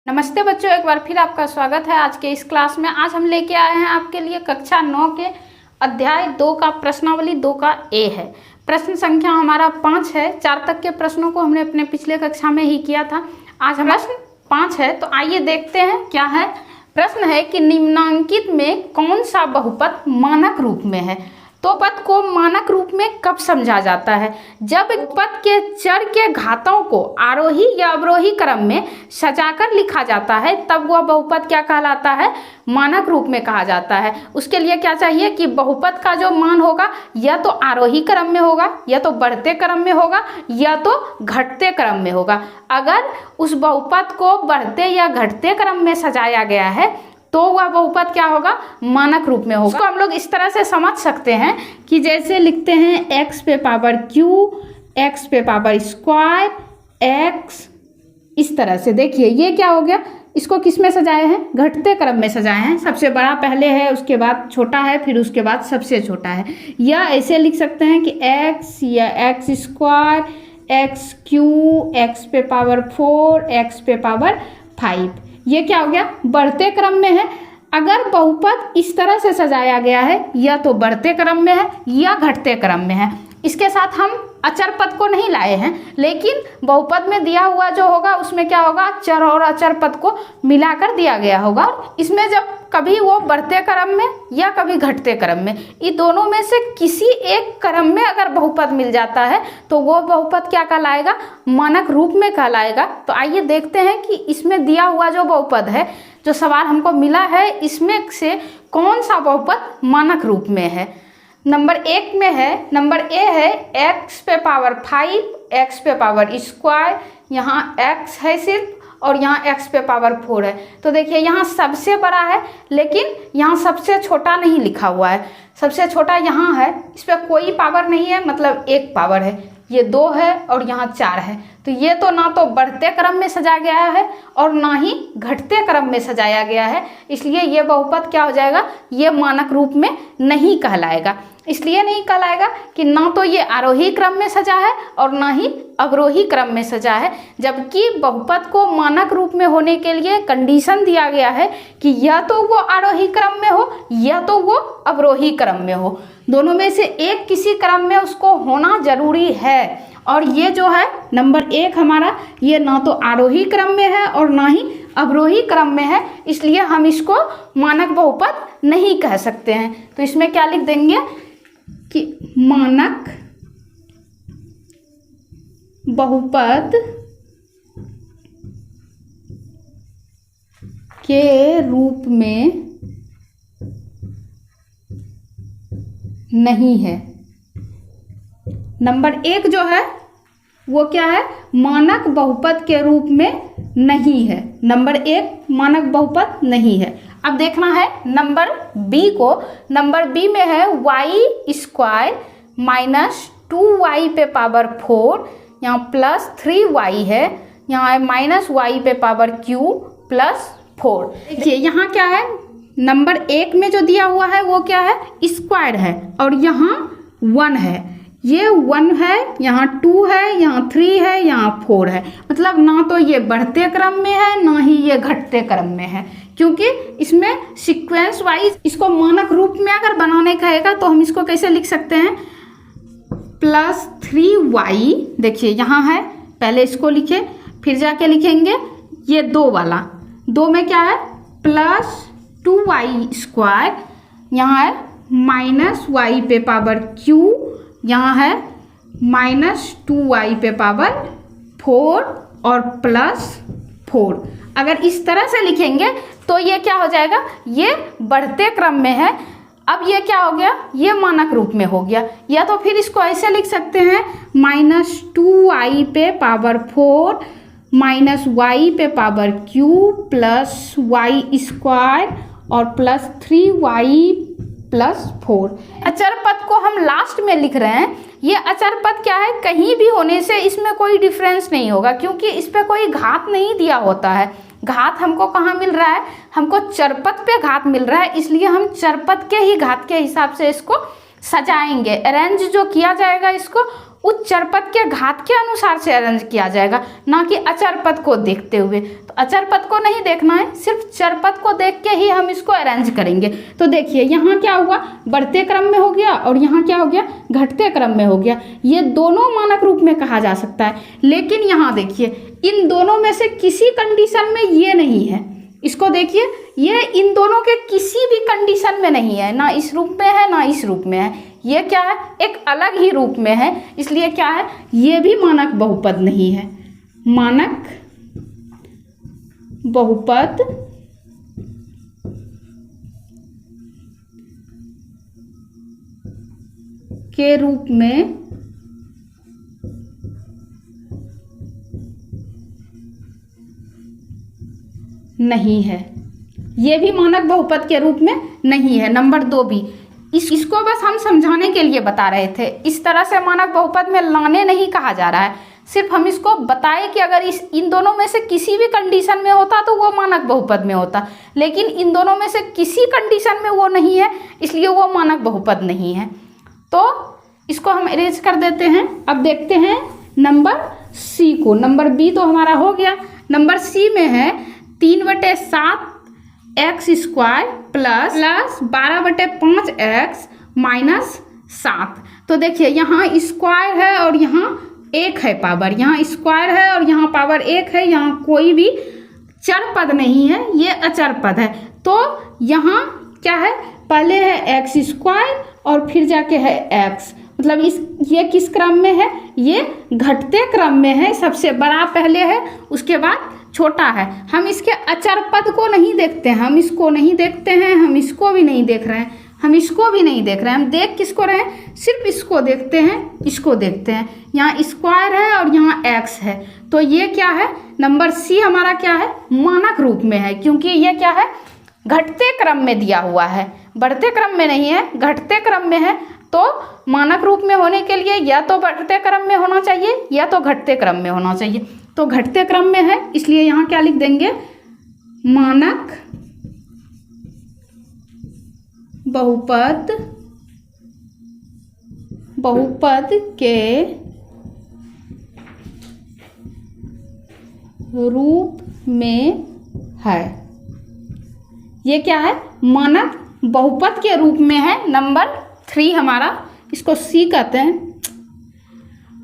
नमस्ते बच्चों, एक बार फिर आपका स्वागत है आज के इस क्लास में। आज हम लेके आए हैं आपके लिए कक्षा 9 के अध्याय 2 का प्रश्नावली 2 का ए है। प्रश्न संख्या हमारा 5 है। 4 तक के प्रश्नों को हमने अपने पिछले कक्षा में ही किया था। आज हमारा प्रश्न 5 है, तो आइए देखते हैं क्या है। प्रश्न है कि निम्नांकित में कौन सा बहुपद मानक रूप में है। तो पद को मानक रूप में कब समझा जाता है? जब पद के चर के घातों को आरोही या अवरोही क्रम में सजाकर लिखा जाता है, तब वह बहुपद क्या कहलाता है? मानक रूप में कहा जाता है। उसके लिए क्या चाहिए कि बहुपद का जो मान होगा या तो आरोही क्रम में होगा, या तो बढ़ते क्रम में होगा, या तो घटते क्रम में होगा। अगर उस बहुपद को बढ़ते या घटते क्रम में सजाया गया है तो वह बहुपद क्या होगा? मानक रूप में होगा। इसको हम लोग इस तरह से समझ सकते हैं कि जैसे लिखते हैं x पे पावर q, x पे पावर स्क्वायर x, इस तरह से। देखिए ये क्या हो गया, इसको किस में सजाए हैं? घटते क्रम में सजाए हैं। सबसे बड़ा पहले है, उसके बाद छोटा है, फिर उसके बाद सबसे छोटा है। या ऐसे लिख सकते हैं कि x या x square x Q, x पे पावर 4, x पे पावर 5। ये क्या हो गया? बढ़ते क्रम में है। अगर बहुपद इस तरह से सजाया गया है, या तो बढ़ते क्रम में है या घटते क्रम में है। इसके साथ हम अचर पद को नहीं लाए हैं, लेकिन बहुपद में दिया हुआ जो होगा उसमें क्या होगा? चर और अचर पद को मिलाकर दिया गया होगा। इसमें जब कभी वो बढ़ते क्रम में या कभी घटते क्रम में, इन दोनों में से किसी एक क्रम में अगर बहुपद मिल जाता है तो वो बहुपद क्या कहलाएगा? मानक रूप में कहलाएगा। तो आइए देखते हैं कि इसमें दिया हुआ जो बहुपद है, जो सवाल हमको मिला है, इसमें से कौन सा बहुपद मानक रूप में है। नंबर 1 में है, नंबर ए है x पे पावर 5, x पे पावर स्क्वायर, यहाँ x है सिर्फ, और यहाँ x पे पावर 4 है। तो देखिए यहाँ सबसे बड़ा है, लेकिन यहाँ सबसे छोटा नहीं लिखा हुआ है। सबसे छोटा यहाँ है, इस पर कोई पावर नहीं है, मतलब 1 पावर है। ये 2 है और यहाँ 4 है। तो ये तो ना तो बढ़ते क्रम में सजाया गया है और ना ही घटते क्रम में सजाया गया है, इसलिए ये बहुपद क्या हो जाएगा? ये मानक रूप में नहीं कहलाएगा। इसलिए नहीं कहलाएगा कि ना तो ये आरोही क्रम में सजा है और ना ही अवरोही क्रम में सजा है। जबकि बहुपद को मानक रूप में होने के लिए कंडीशन दिया गया है कि या तो वो आरोही क्रम में हो या तो वो अवरोही क्रम में हो। दोनों में से एक किसी क्रम में उसको होना जरूरी है। और ये जो है नंबर 1 हमारा, ये ना तो आरोही क्रम में है और ना ही अवरोही क्रम में है, इसलिए हम इसको मानक बहुपद नहीं कह सकते हैं। तो इसमें क्या लिख देंगे कि मानक बहुपद के रूप में नहीं है। नंबर 1 जो है वो क्या है? मानक बहुपद के रूप में नहीं है। नंबर 1 मानक बहुपद नहीं है। अब देखना है नंबर बी को। नंबर बी में है y स्क्वायर माइनस 2y पे पावर 4, यहाँ प्लस 3y है, यहाँ है माइनस y पे पावर q प्लस 4। देखिए यहाँ क्या है? नंबर 1 में जो दिया हुआ है वो क्या है? स्क्वायर है, और यहाँ 1 है। ये 1 है, यहाँ 2 है, यहाँ 3 है, यहाँ 4 है। मतलब ना तो ये बढ़ते क्रम में है, ना ही ये घटते क्रम में है, क्योंकि इसमें सीक्वेंस वाइज इसको मानक रूप में अगर बनाने कहेगा तो हम इसको कैसे लिख सकते हैं? प्लस 3y, देखिए यहाँ है, पहले इसको लिखे, फिर जाके लिखेंगे ये 2 वाला। 2 में क्या है? प्लस 2y स्क्वायर, यहाँ है माइनस y पे पावर q, यहाँ है माइनस 2y पे पावर 4 और प्लस 4। अगर इस तरह से लिखेंगे तो ये क्या हो जाएगा? ये बढ़ते क्रम में है। अब ये क्या हो गया? ये मानक रूप में हो गया। या तो फिर इसको ऐसे लिख सकते हैं, माइनस 2y पे पावर 4 माइनस y पे power q plus y square और प्लस 3y प्लस 4। अचर पद को हम लास्ट में लिख रहे हैं। ये अचर पद क्या है? कहीं भी होने से इसमें कोई डिफरेंस नहीं होगा, क्योंकि इस पे कोई घात नहीं दिया होता है। घात हमको कहाँ मिल रहा है? हमको चरपद पे घात मिल रहा है, इसलिए हम चरपद के ही घात के हिसाब से इसको सजाएंगे, अरेंज जो किया जाएगा इसको उस चर पद के घात के अनुसार से अरेंज किया जाएगा, ना कि अचर पद को देखते हुए। तो अचर पद को नहीं देखना है, सिर्फ चर पद को देख के ही हम इसको अरेंज करेंगे। तो देखिए यहाँ क्या हुआ, बढ़ते क्रम में हो गया और यहाँ क्या हो गया, घटते क्रम में हो गया। ये दोनों मानक रूप में कहा जा सकता है, लेकिन यहाँ देखिए इन दोनों में से किसी कंडीशन में ये नहीं है। इसको देखिए, ये इन दोनों के किसी भी कंडीशन में नहीं है, ना इस रूप में है ना इस रूप में है। ये क्या है, एक अलग ही रूप में है, इसलिए क्या है, ये भी मानक बहुपद नहीं है। मानक बहुपद के रूप में नहीं है, ये भी मानक बहुपद के रूप में नहीं है। नंबर 2 भी, इसको बस हम समझाने के लिए बता रहे थे, इस तरह से मानक बहुपद में लाने नहीं कहा जा रहा है, सिर्फ हम इसको बताए कि अगर इन दोनों में से किसी भी कंडीशन में होता तो वो मानक बहुपद में होता, लेकिन इन दोनों में से किसी कंडीशन में वो नहीं है, इसलिए वो मानक बहुपद नहीं है। तो इसको हम अरेंज कर देते हैं। अब देखते हैं नंबर सी को। नंबर बी तो हमारा हो गया। नंबर सी में है 3/7 एक्स स्क्वायर प्लस 12/5 एक्स -7। तो देखिए यहाँ स्क्वायर है और यहाँ 1 है पावर, यहाँ स्क्वायर है और यहाँ पावर 1 है, यहाँ कोई भी चर पद नहीं है, ये अचर पद है। तो यहाँ क्या है, पहले है एक्स स्क्वायर और फिर जाके है एक्स, मतलब ये किस क्रम में है, ये घटते क्रम में है। सबसे बड़ा पहले है, उसके बाद छोटा है। हम इसके अचर पद को नहीं देखते हैं, हम इसको नहीं देखते हैं, हम इसको भी नहीं देख रहे हैं, हम इसको भी नहीं देख रहे हैं। हम देख किसको रहे हैं, सिर्फ इसको देखते हैं, इसको देखते हैं। यहाँ स्क्वायर है और यहाँ एक्स है, तो ये क्या है, नंबर सी हमारा क्या है, मानक रूप में है, क्योंकि ये क्या है, घटते क्रम में दिया हुआ है, बढ़ते क्रम में नहीं है, घटते क्रम में है। तो मानक रूप में होने के लिए या तो बढ़ते क्रम में होना चाहिए या तो घटते क्रम में होना चाहिए। तो घटते क्रम में है, इसलिए यहाँ क्या लिख देंगे, मानक बहुपद के रूप में है। ये क्या है, मानक बहुपद के रूप में है। नंबर 3 हमारा, इसको सी कहते हैं।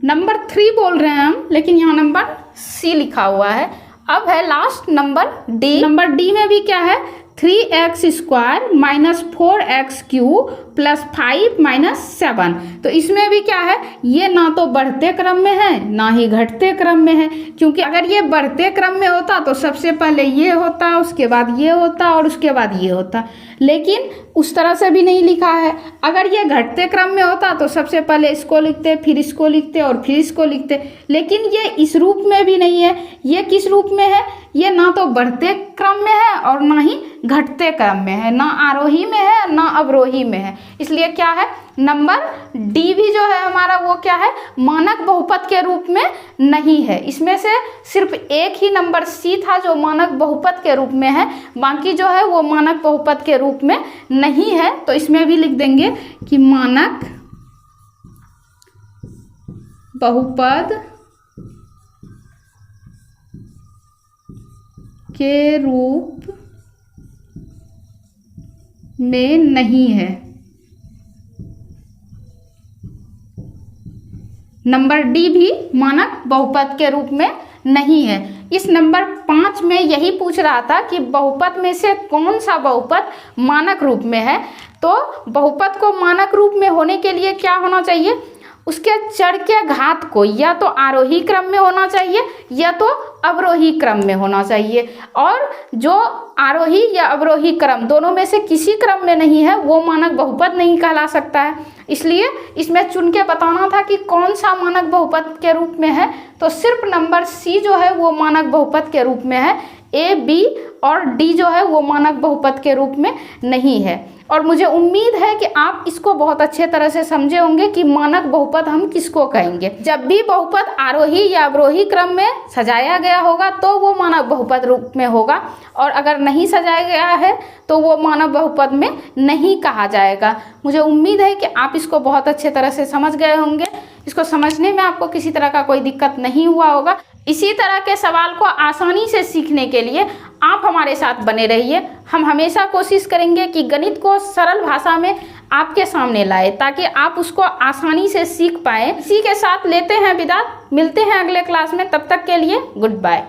नंबर 3 बोल रहे हैं हम, लेकिन यहाँ नंबर सी लिखा हुआ है। अब है last number D. Number D में भी क्या है, 3x स्क्वायर -4x³ + 5 - 7। तो इसमें भी क्या है, ये ना तो बढ़ते क्रम में है ना ही घटते क्रम में है, क्योंकि अगर ये बढ़ते क्रम में होता तो सबसे पहले ये होता, उसके बाद ये होता और उसके बाद ये होता, लेकिन उस तरह से भी नहीं लिखा है। अगर ये घटते क्रम में होता तो सबसे पहले इसको लिखते, फिर इसको लिखते और फिर इसको लिखते, लेकिन ये इस रूप में भी नहीं है। ये किस रूप में है, ये ना तो बढ़ते क्रम में है और ना ही घटते क्रम में है, ना आरोही में है ना अवरोही में है, इसलिए क्या है, नंबर डी भी जो है हमारा वो क्या है, मानक बहुपद के रूप में नहीं है। इसमें से सिर्फ एक ही नंबर सी था जो मानक बहुपद के रूप में है, बाकी जो है वो मानक बहुपद के रूप में नहीं है। तो इसमें भी लिख देंगे कि मानक बहुपद के रूप में नहीं है। नंबर डी भी मानक बहुपद के रूप में नहीं है। इस नंबर 5 में यही पूछ रहा था कि बहुपद में से कौन सा बहुपद मानक रूप में है। तो बहुपद को मानक रूप में होने के लिए क्या होना चाहिए, उसके चर के घात को या तो आरोही क्रम में होना चाहिए या तो अवरोही क्रम में होना चाहिए, और जो आरोही या अवरोही क्रम दोनों में से किसी क्रम में नहीं है वो मानक बहुपद नहीं कहला सकता है। इसलिए इसमें चुन के बताना था कि कौन सा मानक बहुपद के रूप में है। तो सिर्फ नंबर सी जो है वो मानक बहुपद के रूप में है, ए, बी और डी जो है वो मानक बहुपद के रूप में नहीं है। और मुझे उम्मीद है कि आप इसको बहुत अच्छे तरह से समझे होंगे कि मानक बहुपद हम किसको कहेंगे। जब भी बहुपद आरोही या अवरोही क्रम में सजाया गया होगा तो वो मानक बहुपद रूप में होगा, और अगर नहीं सजाया गया है तो वो मानक बहुपद में नहीं कहा जाएगा। मुझे उम्मीद है कि आप इसको बहुत अच्छे तरह से समझ गए होंगे। इसको समझने में आपको किसी तरह का कोई दिक्कत नहीं हुआ होगा। इसी तरह के सवाल को आसानी से सीखने के लिए आप हमारे साथ बने रहिए। हम हमेशा कोशिश करेंगे कि गणित को सरल भाषा में आपके सामने लाए ताकि आप उसको आसानी से सीख पाएं। इसी के साथ लेते हैं विदा, मिलते हैं अगले क्लास में, तब तक के लिए गुड बाय।